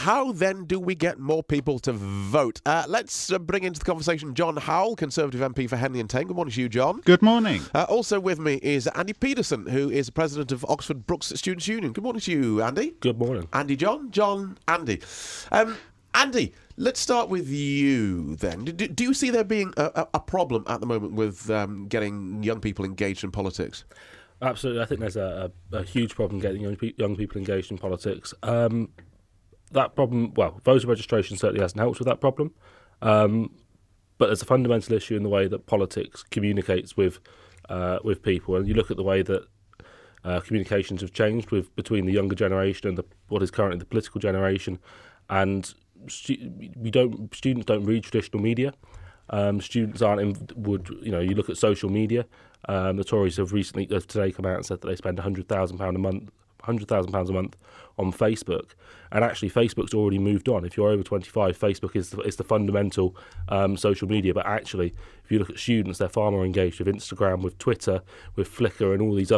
how then do we get more people to vote? Let's bring into the conversation John Howell, Conservative MP for Henley and Tame. Good morning to you, John. Good morning. Also with me is Andy Pedersen, who is President of Oxford Brookes Students' Union. Good morning to you, Andy. Good morning. Andy, John, Andy. Andy, let's start with you then. Do you see there being a problem at the moment with getting young people engaged in politics? Absolutely. I think there's a huge problem getting young people engaged in politics. That problem, well, voter registration certainly hasn't helped with that problem. But there's a fundamental issue in the way that politics communicates with people. And you look at the way that communications have changed between the younger generation and what is currently the political generation. And students don't read traditional media. Students aren't you look at social media. The Tories have today come out and said that they spend £100,000 a month on Facebook, and actually Facebook's already moved on. If you're over 25, Facebook is the fundamental social media. But actually, if you look at students, they're far more engaged with Instagram, with Twitter, with Flickr, and all these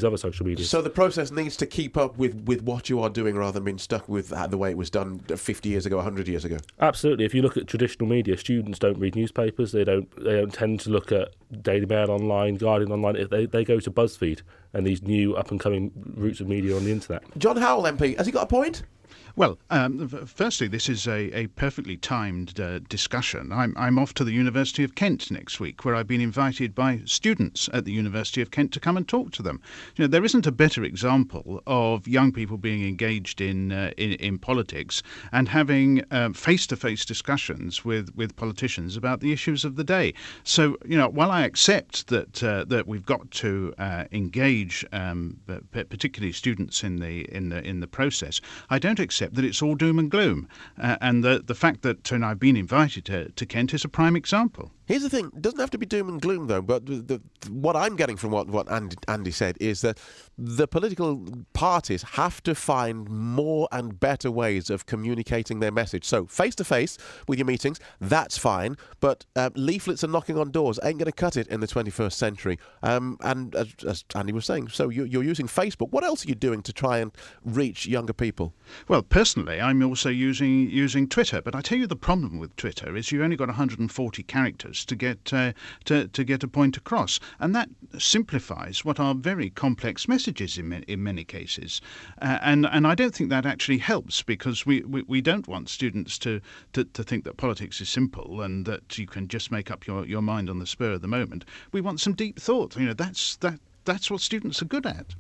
other social media. So the process needs to keep up with what you are doing, rather than being stuck with the way it was done 50 years ago, 100 years ago. Absolutely. If you look at traditional media, students don't read newspapers. They don't tend to look at Daily Mail online, Guardian online. If they go to BuzzFeed and these new up-and-coming routes of media on the internet. John Howell, MP, has he got a point? Well, firstly, this is a perfectly timed discussion. I'm off to the University of Kent next week, where I've been invited by students at the University of Kent to come and talk to them. You know, there isn't a better example of young people being engaged in politics and having face-to-face discussions with politicians about the issues of the day. So, while I accept that we've got to engage, particularly students in the process, I don't accept that it's all doom and gloom, and the fact that I've been invited to Kent is a prime example. Here's the thing, it doesn't have to be doom and gloom though, but what I'm getting from what Andy said is that the political parties have to find more and better ways of communicating their message. So face-to-face with your meetings, that's fine, but leaflets and knocking on doors ain't going to cut it in the 21st century. And as Andy was saying, so you're using Facebook. What else are you doing to try and reach younger people? Well, personally, I'm also using Twitter, but I tell you the problem with Twitter is you've only got 140 characters to get a point across, and that simplifies what are very complex messages in many cases, and I don't think that actually helps, because we don't want students to think that politics is simple and that you can just make up your mind on the spur of the moment. We want some deep thought. That's what students are good at.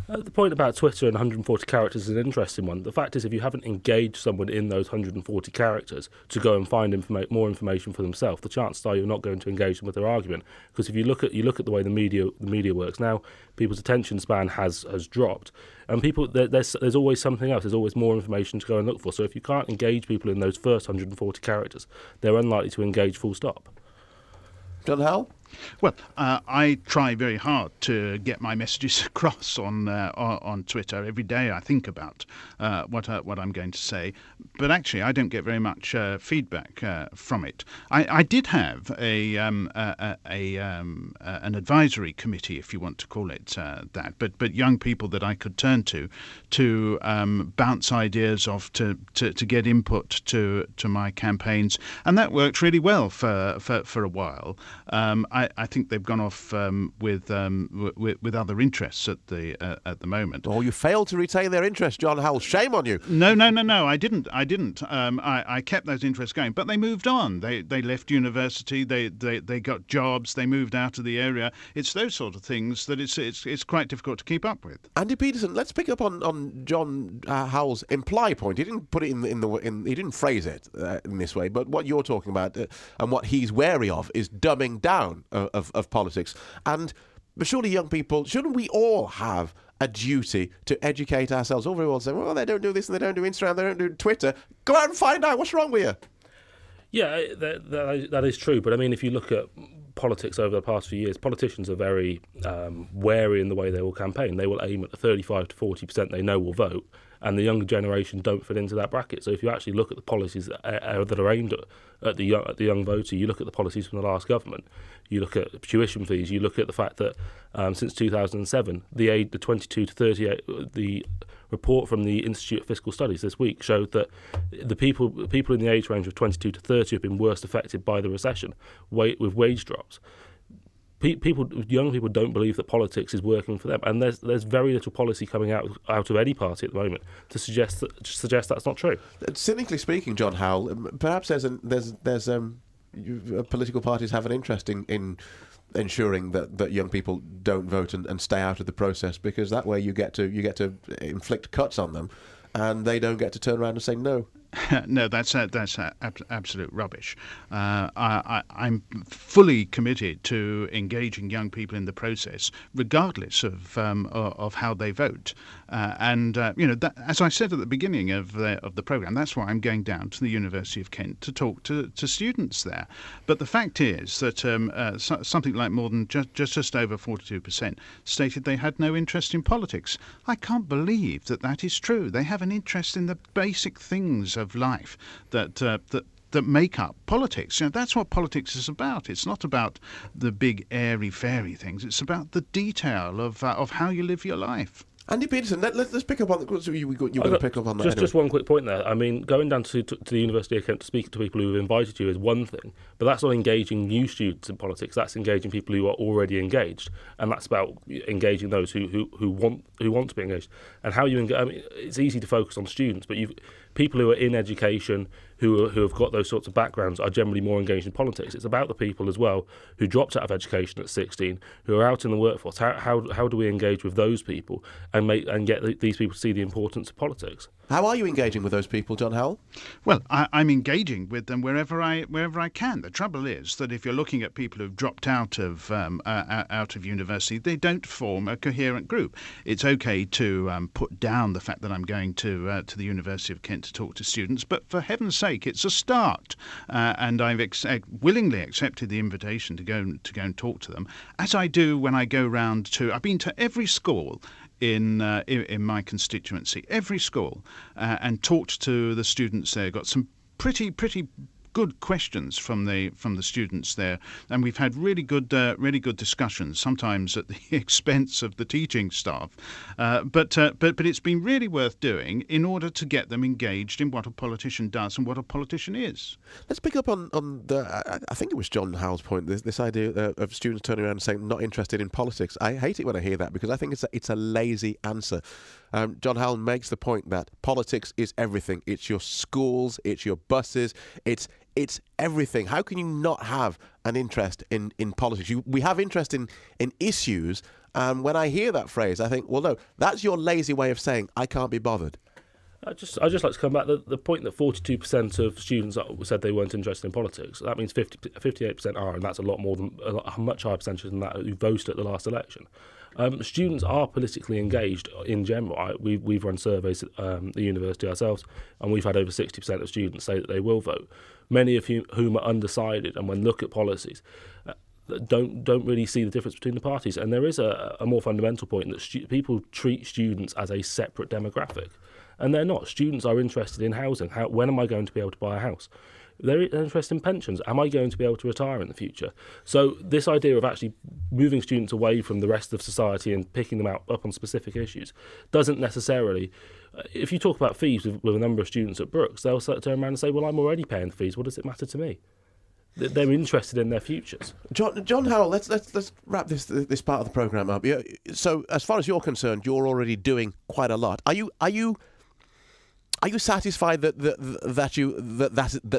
The point about Twitter and 140 characters is an interesting one. The fact is, if you haven't engaged someone in those 140 characters to go and find more information for themselves, the chances are you're not going to engage them with their argument. Because if you look at the way the media works now, people's attention span has dropped, and there's always something else. There's always more information to go and look for. So if you can't engage people in those first 140 characters, they're unlikely to engage. Full stop. John Howell? Well, I try very hard to get my messages across on Twitter. Every day I think about what I'm going to say, but actually I don't get very much feedback from it. I did have an advisory committee, if you want to call it that, but young people that I could turn to bounce ideas off, to get input to my campaigns, and that worked really well for a while. I think they've gone off with other interests at the moment. Oh, you failed to retain their interest, John Howell. Shame on you. No, I didn't. I kept those interests going, but they moved on. They left university. They got jobs. They moved out of the area. It's those sort of things that it's quite difficult to keep up with. Andy Pedersen, let's pick up on John Howell's imply point. He didn't put it he didn't phrase it in this way, but what you're talking about and what he's wary of is dumbing down of politics. And surely young people, shouldn't we all have a duty to educate ourselves? All very well saying, well, they don't do this and they don't do Instagram, they don't do Twitter. Go out and find out what's wrong with you. Yeah, that is true. But I mean, if you look at politics over the past few years, politicians are very wary in the way they will campaign. They will aim at the 35 to 40% they know will vote, and the younger generation don't fit into that bracket. So if you actually look at the policies that are aimed at the young voter, you look at the policies from the last government, you look at tuition fees, you look at the fact that since 2007, the 22 to 38, the report from the Institute of Fiscal Studies this week showed that the people in the age range of 22 to 30 have been worst affected by the recession, with wage drops. Young people don't believe that politics is working for them, and there's very little policy coming out of any party at the moment to suggest that's not true. Cynically speaking, John Howell, perhaps political parties have an interest in ensuring that young people don't vote and stay out of the process, because that way you get to inflict cuts on them, and they don't get to turn around and say no. No, that's absolute rubbish. I'm fully committed to engaging young people in the process, regardless of how they vote. As I said at the beginning of the programme, that's why I'm going down to the University of Kent to talk to students there. But the fact is that something like more than just over 42% stated they had no interest in politics. I can't believe that is true. They have an interest in the basic things of life that make up politics. That's what politics is about. It's not about the big airy fairy things. It's about the detail of how you live your life. Andy Pedersen, let's pick up on the. You were going to pick up on that. Just one quick point there. I mean, going down to the University of Kent to speak to people who have invited you is one thing, but that's not engaging new students in politics. That's engaging people who are already engaged, and that's about engaging those who want to be engaged. And how you engage. I mean, it's easy to focus on students, but people who are in education, who have got those sorts of backgrounds, are generally more engaged in politics. It's about the people as well who dropped out of education at 16, who are out in the workforce. How do we engage with those people and get these people to see the importance of politics? How are you engaging with those people, John Howell? Well, I'm engaging with them wherever I can. The trouble is that if you're looking at people who've dropped out of university, they don't form a coherent group. It's okay to put down the fact that I'm going to the University of Kent to talk to students, but for heaven's sake, it's a start. And I've willingly accepted the invitation to go and talk to them, as I do when I go round to. I've been to every school in my constituency, every school, and talked to the students there. Got some pretty good questions from the students there, and we've had really good discussions, sometimes at the expense of the teaching staff, but it's been really worth doing in order to get them engaged in what a politician does and what a politician is. Let's pick up on the. I think it was John Howell's point. This idea of students turning around and saying not interested in politics. I hate it when I hear that, because I think it's a lazy answer. John Howell makes the point that politics is everything. It's your schools, it's your buses, it's everything. How can you not have an interest in politics? We have interest in issues, and when I hear that phrase, I think, well, no, that's your lazy way of saying I can't be bothered. I'd just like to come back to the point that 42% of students said they weren't interested in politics. That means 58% are, and that's a much higher percentage than that who voted at the last election. Students are politically engaged in general. We've run surveys at the university ourselves, and we've had over 60% of students say that they will vote, many of whom are undecided, and when look at policies, don't really see the difference between the parties. And there is a more fundamental point that people treat students as a separate demographic, and they're not. Students are interested in housing. When am I going to be able to buy a house? They're interested in pensions. Am I going to be able to retire in the future? So this idea of actually moving students away from the rest of society and picking them up on specific issues doesn't necessarily. If you talk about fees with a number of students at Brookes, they'll turn around and say, well, I'm already paying the fees. What does it matter to me? They're interested in their futures. John Howell, let's wrap this part of the programme up. Yeah, so as far as you're concerned, you're already doing quite a lot. Are you satisfied that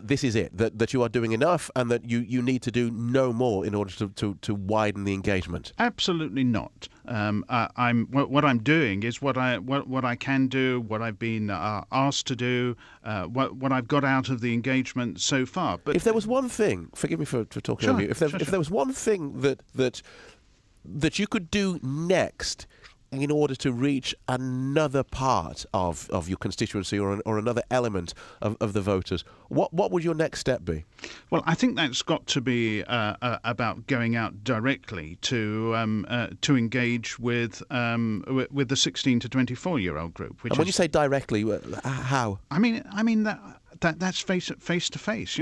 this is it? That you are doing enough, and that you need to do no more in order to widen the engagement? Absolutely not. What I'm doing is what I can do, what I've been asked to do, what I've got out of the engagement so far. But if there was one thing, forgive me for talking over you. If there was one thing that you could do next in order to reach another part of your constituency or another element of the voters, what would your next step be? Well, I think that's got to be about going out directly to engage with the 16 to 24-year-old group. And when you say directly, how? I mean that's face to face.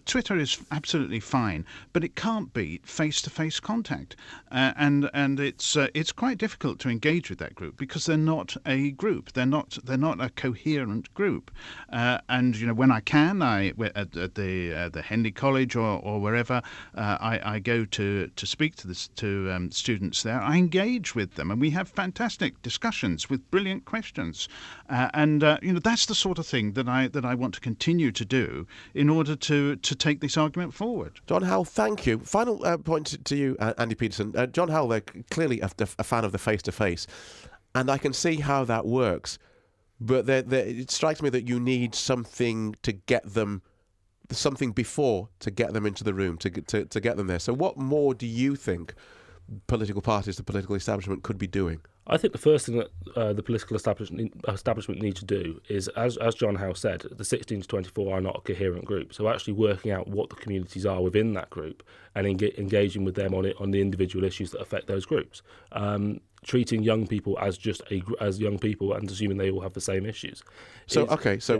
Twitter is absolutely fine, but it can't beat face to face contact, and it's quite difficult to engage with that group because they're not a group. They're not a coherent group. And when I can, at the Henley College or wherever, I go to speak to students there. I engage with them, and we have fantastic discussions with brilliant questions. And that's the sort of thing that I want to continue to do in order to take this argument forward. John Howell, thank you. Final point to you, Andy Pedersen. John Howell, they're clearly a fan of the face-to-face, and I can see how that works. But it strikes me that you need something to get them, something before to get them into the room, to get them there. So what more do you think political parties, the political establishment, could be doing? I think the first thing that the political establishment need to do is, as John Howell said, the 16 to 24 are not a coherent group. So actually working out what the communities are within that group and engaging with them on the individual issues that affect those groups. Treating young people as young people and assuming they all have the same issues. So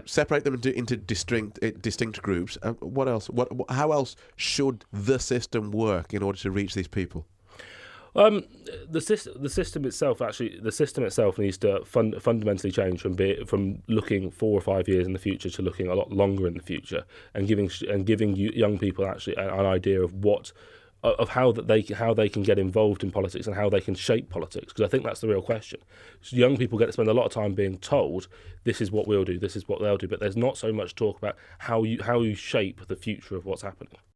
separate them into distinct groups. What else? How else should the system work in order to reach these people? The system itself needs to fundamentally change from looking 4 or 5 years in the future to looking a lot longer in the future, and giving young people actually an idea of how they can get involved in politics and how they can shape politics, because I think that's the real question. So young people get to spend a lot of time being told this is what we'll do, this is what they'll do, but there's not so much talk about how you shape the future of what's happening.